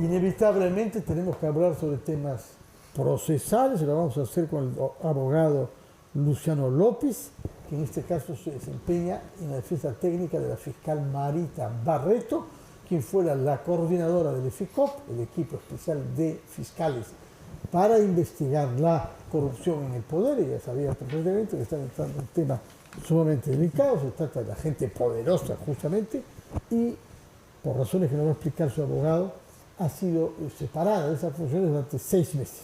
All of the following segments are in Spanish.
Inevitablemente tenemos que hablar sobre temas procesales, y lo vamos a hacer con el abogado Luciano López, que en este caso se desempeña en la defensa técnica de la fiscal Marita Barreto, quien fuera la coordinadora del EFICOP, el equipo especial de fiscales para investigar la corrupción en el poder. Ella sabía perfectamente que están entrando en un tema sumamente delicado, se trata de la gente poderosa justamente, y por razones que nos va a explicar su abogado, ha sido separada de esas funciones durante 6 meses.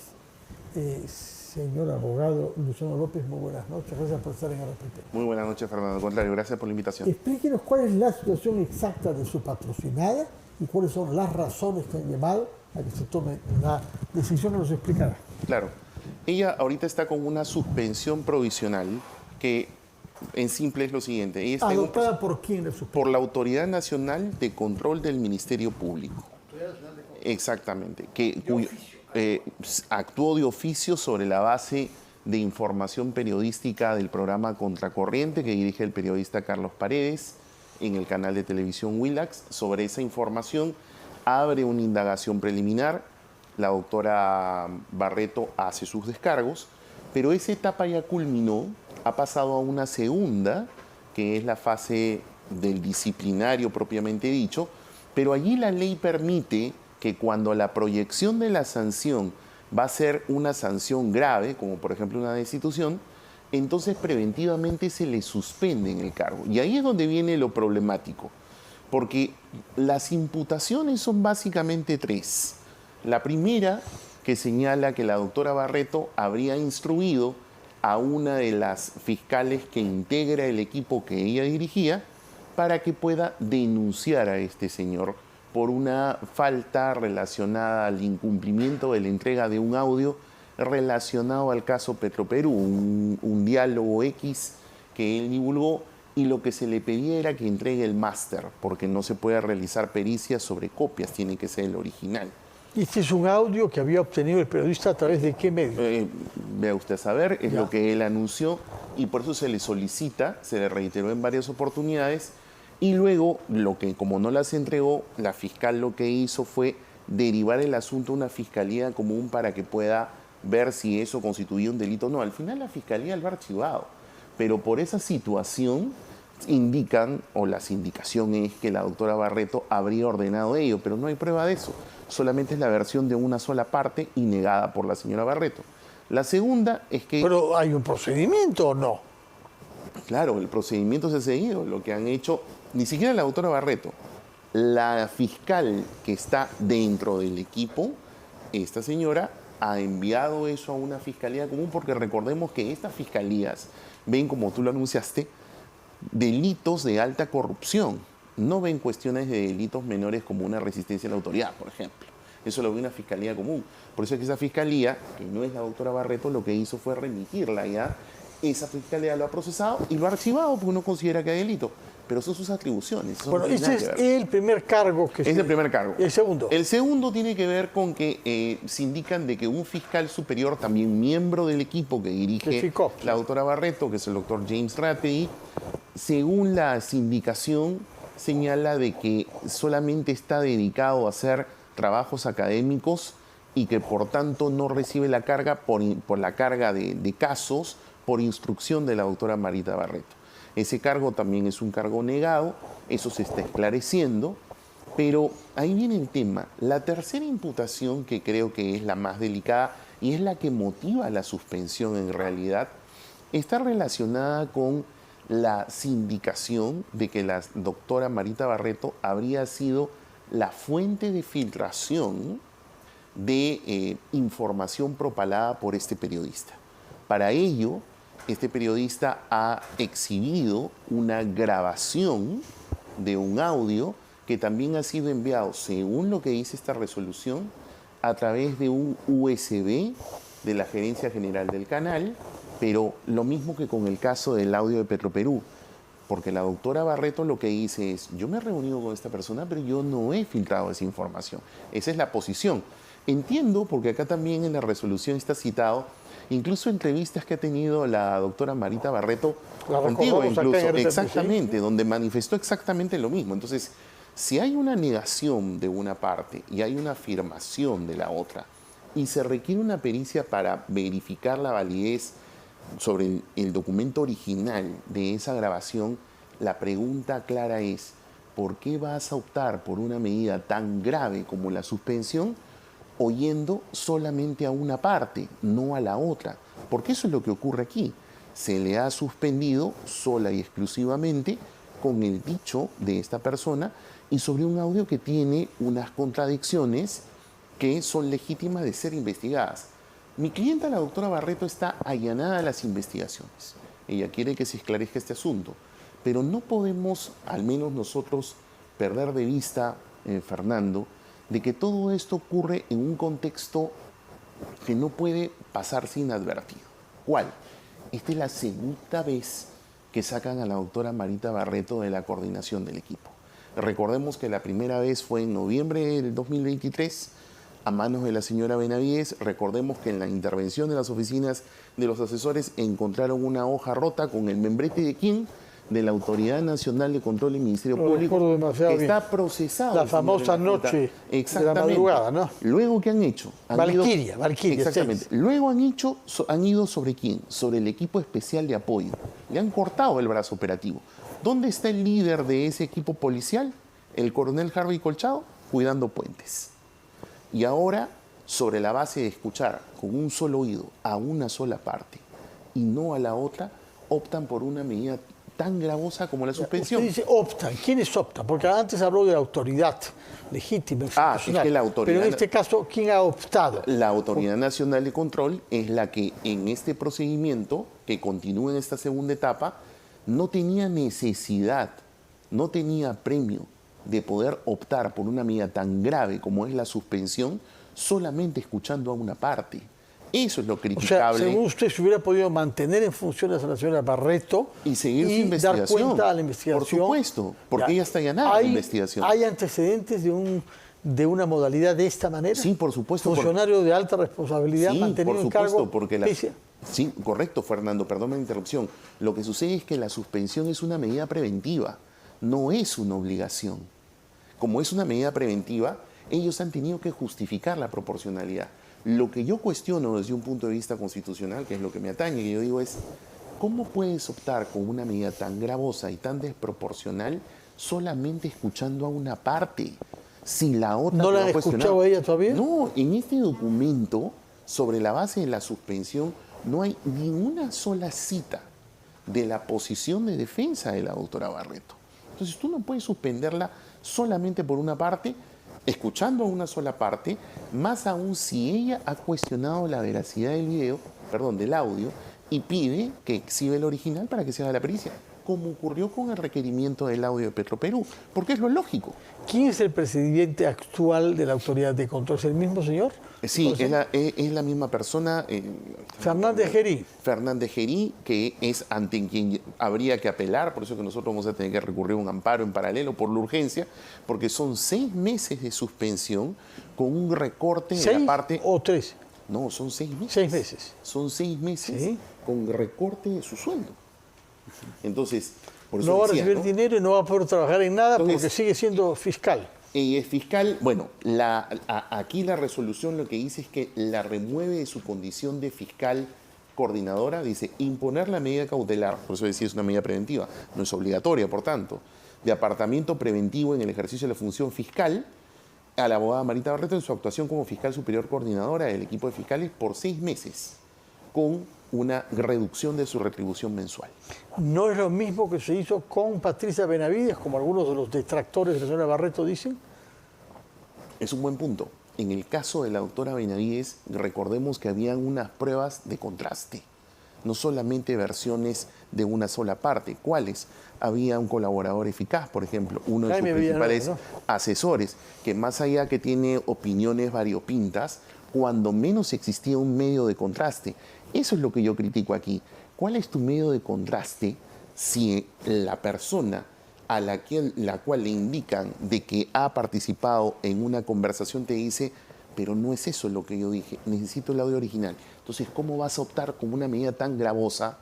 Señor abogado Luciano López, muy buenas noches, gracias por estar en RPP. Muy buenas noches, Fernando. Al contrario, gracias por la invitación. Explíquenos cuál es la situación exacta de su patrocinada y cuáles son las razones que han llevado a que se tome la decisión que nos explicará. Claro. Ella ahorita está con una suspensión provisional que en simple es lo siguiente. Ella está ¿Adoptada por quién la suspensión? Por la Autoridad Nacional de Control del Ministerio Público. Exactamente. Actuó de oficio sobre la base de información periodística del programa Contracorriente que dirige el periodista Carlos Paredes en el canal de televisión Willax. Sobre esa información abre una indagación preliminar. La doctora Barreto hace sus descargos, pero esa etapa ya culminó, ha pasado a una segunda, que es la fase del disciplinario propiamente dicho, pero allí la ley permite que cuando la proyección de la sanción va a ser una sanción grave, como por ejemplo una destitución, entonces preventivamente se le suspende en el cargo. Y ahí es donde viene lo problemático, porque las imputaciones son básicamente 3. La primera, que señala que la doctora Barreto habría instruido a una de las fiscales que integra el equipo que ella dirigía para que pueda denunciar a este señor por una falta relacionada al incumplimiento de la entrega de un audio relacionado al caso Petroperú, un diálogo X que él divulgó, y lo que se le pedía era que entregue el máster, porque no se puede realizar pericias sobre copias, tiene que ser el original. Este es un audio que había obtenido el periodista a través de qué medio. Vea usted a saber, es lo que él anunció, y por eso se le solicita, se le reiteró en varias oportunidades, y luego, como no las entregó, la fiscal lo que hizo fue derivar el asunto a una fiscalía común para que pueda ver si eso constituía un delito o no. Al final la fiscalía lo ha archivado, pero por esa situación indican, o la indicación es que la doctora Barreto habría ordenado ello, pero no hay prueba de eso. Solamente es la versión de una sola parte y negada por la señora Barreto. La segunda es que... ¿Pero hay un procedimiento o no? Claro, el procedimiento se ha seguido. Lo que han hecho, ni siquiera la doctora Barreto, la fiscal que está dentro del equipo, esta señora ha enviado eso a una fiscalía común, porque recordemos que estas fiscalías ven, como tú lo anunciaste, delitos de alta corrupción. No ven cuestiones de delitos menores como una resistencia a la autoridad, por ejemplo. Eso lo ve una fiscalía común. Por eso es que esa fiscalía, que no es la doctora Barreto, lo que hizo fue remitirla ya. Esa fiscalía lo ha procesado y lo ha archivado porque no considera que hay delito. Pero son sus atribuciones. Bueno, ese es el primer cargo que... Es el primer cargo. ¿El segundo? El segundo tiene que ver con que se indican de que un fiscal superior, también miembro del equipo que dirige la doctora Barreto, que es el doctor James Rattey, según la sindicación, señala de que solamente está dedicado a hacer trabajos académicos y que por tanto no recibe la carga por la carga de casos por instrucción de la doctora Marita Barreto. Ese cargo también es un cargo negado, eso se está esclareciendo, pero ahí viene el tema. La tercera imputación, que creo que es la más delicada y es la que motiva la suspensión en realidad, está relacionada con la sindicación de que la doctora Marita Barreto habría sido la fuente de filtración de información propalada por este periodista. Para ello, este periodista ha exhibido una grabación de un audio que también ha sido enviado, según lo que dice esta resolución, a través de un USB de la Gerencia General del Canal, pero lo mismo que con el caso del audio de Petroperú, porque la doctora Barreto lo que dice es, yo me he reunido con esta persona, pero yo no he filtrado esa información. Esa es la posición. Entiendo, porque acá también en la resolución está citado, incluso entrevistas que ha tenido la doctora Marita Barreto contigo, incluso, exactamente, donde manifestó exactamente lo mismo. Entonces, Si hay una negación de una parte y hay una afirmación de la otra, y se requiere una pericia para verificar la validez sobre el documento original de esa grabación, la pregunta clara es, ¿por qué vas a optar por una medida tan grave como la suspensión oyendo solamente a una parte, no a la otra? Porque eso es lo que ocurre aquí. Se le ha suspendido sola y exclusivamente con el dicho de esta persona y sobre un audio que tiene unas contradicciones que son legítimas de ser investigadas. Mi clienta, la doctora Barreto, está allanada a las investigaciones. Ella quiere que se esclarezca este asunto, pero no podemos, al menos nosotros, perder de vista, Fernando, de que todo esto ocurre en un contexto que no puede pasarse inadvertido. ¿Cuál? Esta es la segunda vez que sacan a la doctora Marita Barreto de la coordinación del equipo. Recordemos que la primera vez fue en noviembre del 2023, a manos de la señora Benavides. Recordemos que en la intervención de las oficinas de los asesores encontraron una hoja rota con el membrete de quién, de la Autoridad Nacional de Control y Ministerio Público, que está procesado. La famosa noche de la madrugada, ¿no? Luego, ¿qué han hecho? Valquiria. Exactamente. Luego han ido sobre quién, sobre el equipo especial de apoyo. Le han cortado el brazo operativo. ¿Dónde está el líder de ese equipo policial? El coronel Harvey Colchado, cuidando puentes. Y ahora, sobre la base de escuchar con un solo oído a una sola parte y no a la otra, optan por una medida tan gravosa como la suspensión. Usted dice optan. ¿Quiénes optan? Porque antes habló de la autoridad legítima, institucional. Es que la autoridad, pero en este caso, ¿quién ha optado? La Autoridad Nacional de Control es la que en este procedimiento, que continúa en esta segunda etapa, no tenía necesidad, no tenía premio de poder optar por una medida tan grave como es la suspensión solamente escuchando a una parte. Eso es lo criticable. O sea, según usted, se hubiera podido mantener en funciones a la señora Barreto y seguir su investigación. Dar cuenta a la investigación. Por supuesto, porque ella está allanada a la investigación. ¿Hay antecedentes de una modalidad de esta manera? Sí, por supuesto. Funcionario de alta responsabilidad mantenido en cargo. Sí, correcto, Fernando, perdón la interrupción. Lo que sucede es que la suspensión es una medida preventiva, no es una obligación. Como es una medida preventiva, ellos han tenido que justificar la proporcionalidad. Lo que yo cuestiono desde un punto de vista constitucional, que es lo que me atañe, que yo digo es, ¿cómo puedes optar con una medida tan gravosa y tan desproporcional solamente escuchando a una parte? Si la otra ¿No la han escuchado a ella todavía? No, en este documento, sobre la base de la suspensión, no hay ni una sola cita de la posición de defensa de la doctora Barreto. Entonces tú no puedes suspenderla solamente por una parte, escuchando a una sola parte, más aún si ella ha cuestionado la veracidad del audio, y pide que exhiba el original para que se haga la pericia, como ocurrió con el requerimiento del audio de Petroperú, porque es lo lógico. ¿Quién es el presidente actual de la Autoridad de Control? ¿Es el mismo señor? Sí, es la misma persona. Fernández Gerí. Fernández Gerí, que es ante quien habría que apelar, por eso que nosotros vamos a tener que recurrir a un amparo en paralelo por la urgencia, porque son 6 meses de suspensión con un recorte en la parte... ¿6 o 3? No, son 6 meses. 6 meses. Son 6 meses, ¿sí?, con recorte de su sueldo. Entonces, por eso no va a decía, recibir dinero y no va a poder trabajar en nada. Entonces, porque sigue siendo fiscal. Y es fiscal. Bueno, aquí la resolución lo que dice es que la remueve de su condición de fiscal coordinadora. Dice imponer la medida cautelar, por eso decía es una medida preventiva, no es obligatoria, por tanto, de apartamiento preventivo en el ejercicio de la función fiscal a la abogada Marita Barreto en su actuación como fiscal superior coordinadora del equipo de fiscales por 6 meses, con una reducción de su retribución mensual. ¿No es lo mismo que se hizo con Patricia Benavides, como algunos de los detractores de la señora Barreto dicen? Es un buen punto. En el caso de la doctora Benavides, recordemos que habían unas pruebas de contraste, no solamente versiones de una sola parte. ¿Cuáles? Había un colaborador eficaz, por ejemplo, uno de sus principales asesores, que más allá que tiene opiniones variopintas, cuando menos existía un medio de contraste. Eso es lo que yo critico aquí. ¿Cuál es tu medio de contraste si la persona a la cual le indican de que ha participado en una conversación te dice, pero no es eso lo que yo dije, necesito el audio original? Entonces, ¿cómo vas a optar con una medida tan gravosa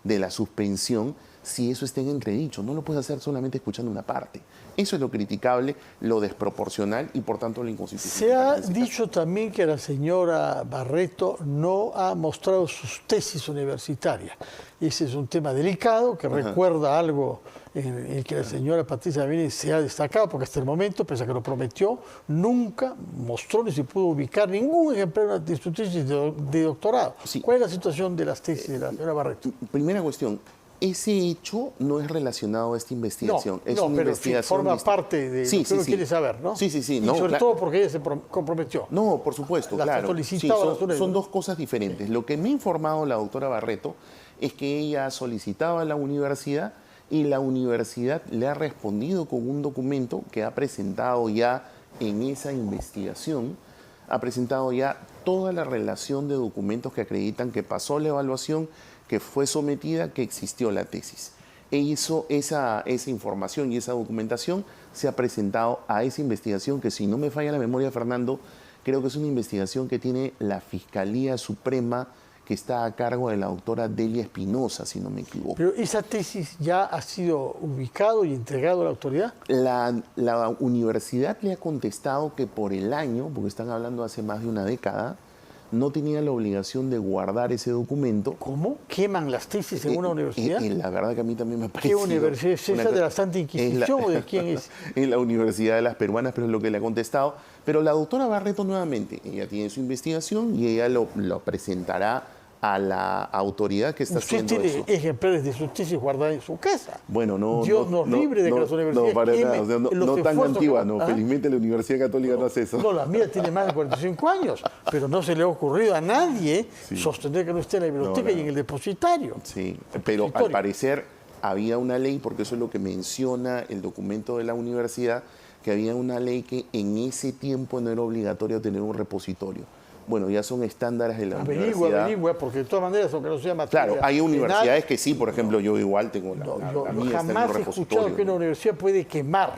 de la suspensión si eso está en entredicho. No lo puedes hacer solamente escuchando una parte. Eso es lo criticable, lo desproporcional y por tanto lo inconstitucional. Se ha dicho también que la señora Barreto no ha mostrado sus tesis universitarias. Ese es un tema delicado que recuerda algo en el que la señora Patricia Benavides se ha destacado, porque hasta el momento, pese a que lo prometió, nunca mostró ni se pudo ubicar ningún ejemplar de su tesis de doctorado. Sí. ¿Cuál es la situación de las tesis de la señora Barreto? Primera cuestión. Ese hecho no es relacionado a esta investigación. No, es una pero investigación forma parte de lo que uno quiere saber, ¿no? Sí. Y sobre todo porque ella se comprometió. No, por supuesto, claro. Son dos cosas diferentes. Lo que me ha informado la doctora Barreto es que ella ha solicitado a la universidad y la universidad le ha respondido con un documento que ha presentado ya en esa investigación, ha presentado ya toda la relación de documentos que acreditan que pasó la evaluación, que fue sometida, que existió la tesis. Esa información y esa documentación se ha presentado a esa investigación que, si no me falla la memoria, Fernando, creo que es una investigación que tiene la Fiscalía Suprema, que está a cargo de la doctora Delia Espinosa, si no me equivoco. ¿Pero esa tesis ya ha sido ubicado y entregado a la autoridad? La universidad le ha contestado que por el año, porque están hablando hace más de una década, no tenía la obligación de guardar ese documento. ¿Cómo? ¿Queman las tesis en una universidad? La verdad que a mí también me ha parecido. ¿Qué universidad es esa? ¿De la Santa Inquisición o de quién es? Es la Universidad de las Peruanas, pero es lo que le ha contestado. Pero la doctora Barreto, nuevamente, ella tiene su investigación y ella lo presentará a la autoridad que está haciendo eso. ¿Usted tiene ejemplares de sus tesis guardadas en su casa? Bueno, no. Dios nos libre de que las universidades... No, para nada. O sea, no tan antigua, no. Felizmente la Universidad Católica no hace eso. No, la mía tiene más de 45 años, pero no se le ha ocurrido a nadie sostener que no esté en la biblioteca y en el depositario. Sí, pero al parecer había una ley, porque eso es lo que menciona el documento de la universidad, que había una ley que en ese tiempo no era obligatorio tener un repositorio. Bueno, ya son estándares de la universidad. Averigua, porque de todas maneras, aunque no sea materia Claro, hay universidades que sí, por ejemplo, yo igual tengo la mía. Jamás he escuchado que una universidad puede quemar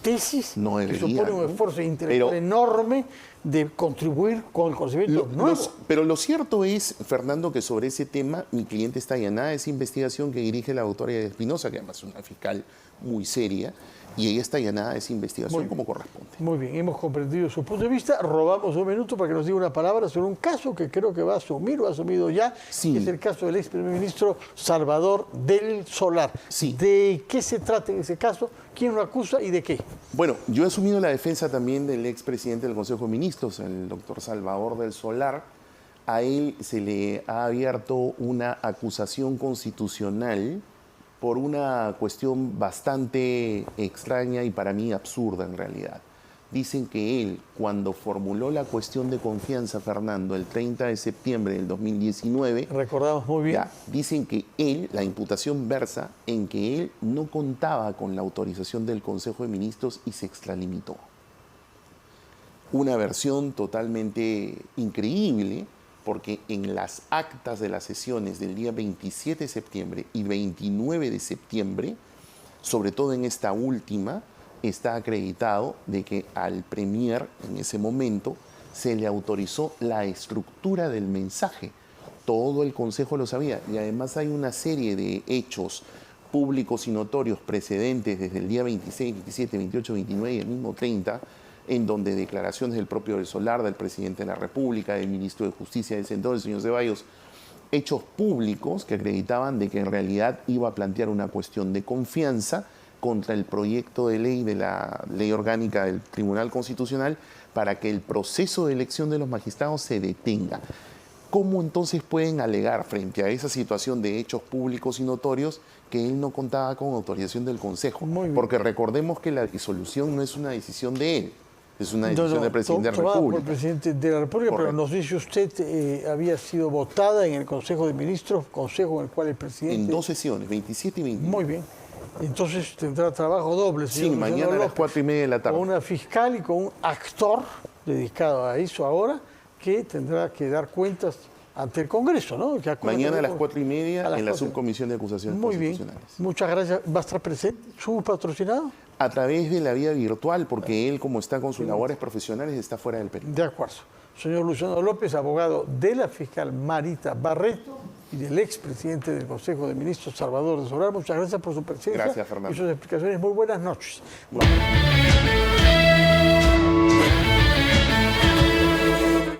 tesis que supone un esfuerzo intelectual enorme de contribuir con el conocimiento nuevo. Pero lo cierto es, Fernando, que sobre ese tema mi cliente está allanada a esa investigación que dirige la doctora Espinosa, que además es una fiscal muy seria, y ella está allanada a esa investigación como corresponde. Muy bien, hemos comprendido su punto de vista. Robamos un minuto para que nos diga una palabra sobre un caso que creo que va a asumir o ha asumido ya, que es el caso del ex primer ministro Salvador del Solar. Sí. ¿De qué se trata en ese caso? ¿Quién lo acusa y de qué? Bueno, yo he asumido la defensa también del expresidente del Consejo de Ministros, el doctor Salvador del Solar. A él se le ha abierto una acusación constitucional por una cuestión bastante extraña y para mí absurda en realidad. Dicen que él, cuando formuló la cuestión de confianza, Fernando, el 30 de septiembre del 2019... Recordamos muy bien. Dicen que él, la imputación versa en que él no contaba con la autorización del Consejo de Ministros y se extralimitó. Una versión totalmente increíble, porque en las actas de las sesiones del día 27 de septiembre y 29 de septiembre, sobre todo en esta última, está acreditado de que al premier en ese momento se le autorizó la estructura del mensaje. Todo el Consejo lo sabía y además hay una serie de hechos públicos y notorios precedentes desde el día 26, 27, 28, 29 y el mismo 30, en donde declaraciones del propio del Solar, del presidente de la República, del ministro de Justicia de ese entonces, señor Ceballos, hechos públicos que acreditaban de que en realidad iba a plantear una cuestión de confianza contra el proyecto de ley de la ley orgánica del Tribunal Constitucional para que el proceso de elección de los magistrados se detenga. ¿Cómo entonces pueden alegar frente a esa situación de hechos públicos y notorios que él no contaba con autorización del Consejo? Porque recordemos que la disolución no es una decisión de él. Es una decisión del presidente de la República. Por el presidente de la República, correcto. Pero nos dice usted, había sido votada en el Consejo de Ministros, consejo en el cual el presidente... En 2 sesiones, 27 y 29. Muy bien. Entonces tendrá trabajo doble. Sí, mañana a las 4:30 de la tarde. Con una fiscal y con un actor dedicado a eso ahora, que tendrá que dar cuentas ante el Congreso, ¿no? Mañana a las 4:30 en la subcomisión de acusaciones constitucionales. Muy bien. Muchas gracias. ¿Va a estar presente su patrocinado? a través de la vía virtual, porque él, como está con sus labores profesionales, está fuera del Perú. De acuerdo. Señor Luciano López, abogado de la fiscal Marita Barreto y del expresidente del Consejo de Ministros, Salvador de Solar, muchas gracias por su presencia. Gracias, Fernando. Y sus explicaciones. Muy buenas noches.